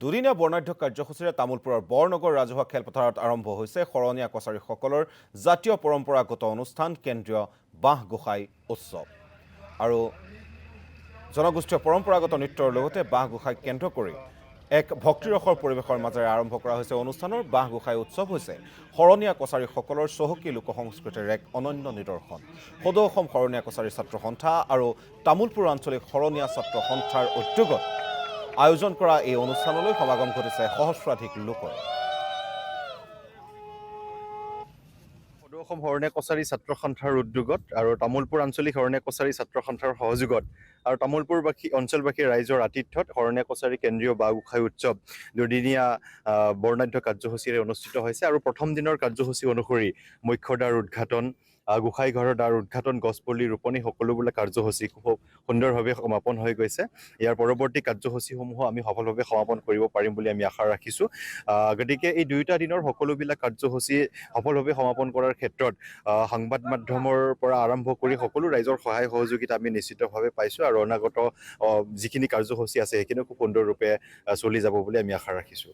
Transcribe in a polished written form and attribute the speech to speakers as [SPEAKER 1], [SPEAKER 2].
[SPEAKER 1] দুদিনীয়া বৰ্ণাঢ্য কাৰ্যসূচীৰে তামোলপুৰৰ বৰনগৰ ৰাজহুৱা খেলপথাৰত আৰম্ভ হৈছে শৰণীয়া কছাৰীসকলৰ জাতীয় পৰম্পৰাগত অনুষ্ঠান কেন্দ্ৰীয় বাঁহ গোসাই উৎসৱ। আৰু জনগোষ্ঠীয় পৰম্পৰাগত নৃত্যৰ লগতে বাঁহ গোসাইক কেন্দ্ৰ কৰি এক ভক্তিৰসৰ পৰিৱেশৰ মাজেৰে আৰম্ভ কৰা হৈছে অনুষ্ঠানৰ বাঁহ গোসাই উৎসৱ হৈছে শৰণীয়া কছাৰীসকলৰ চহকী লোকসংস্কৃতিৰ এক অনন্য নিদৰ্শন। সদৌ অসম শৰণীয়া কছাৰী ছাত্ৰ সন্থা আৰু তামোলপুৰ আঞ্চলিক শৰণীয়া ছাত্ৰ সন্থাৰ উদ্যোগত আয়োজন কৰা এই অনুষ্ঠানলৈ সমাগম ঘটিছে সহস্ৰাধিক লোকৰ।
[SPEAKER 2] সদৌ অসম শৰণীয়া কছাৰী ছাত্ৰ সন্থাৰ উদ্যোগত আৰু তামোলপুৰ আঞ্চলিক শৰণীয়া কছাৰী ছাত্ৰ সন্থাৰ সহযোগত আৰু তামোলপুৰবাসী অঞ্চলবাসীৰ ৰাইজৰ আতিথ্যত শৰণীয়া কছাৰী কেন্দ্ৰীয় বাঁহ গোসাই উৎসৱ দুদিনীয়া বৰ্ণাঢ্য কাৰ্যসূচীৰে অনুষ্ঠিত হৈছে। আৰু প্ৰথম দিনৰ কাৰ্যসূচী অনুসৰি মুখ্য দ্বাৰ উদ্ঘাটন, গোসাই ঘৰৰ দ্বাৰ উদ্ঘাটন, গছপুলি ৰোপণি সকলোবিলাক কাৰ্যসূচী খুব সুন্দৰভাৱে সমাপন হৈ গৈছে। ইয়াৰ পৰৱৰ্তী কাৰ্যসূচীসমূহো আমি সফলভাৱে সমাপন কৰিব পাৰিম বুলি আমি আশা ৰাখিছোঁ। গতিকে এই দুয়োটা দিনৰ সকলোবিলাক কাৰ্যসূচী সফলভাৱে সমাপন কৰাৰ ক্ষেত্ৰত সংবাদ মাধ্যমৰ পৰা আৰম্ভ কৰি সকলো ৰাইজৰ সহায় সহযোগিতা আমি নিশ্চিতভাৱে পাইছোঁ আৰু অনাগত যিখিনি কাৰ্যসূচী আছে সেইখিনিও খুব সুন্দৰৰূপে চলি যাব বুলি আমি আশা ৰাখিছোঁ।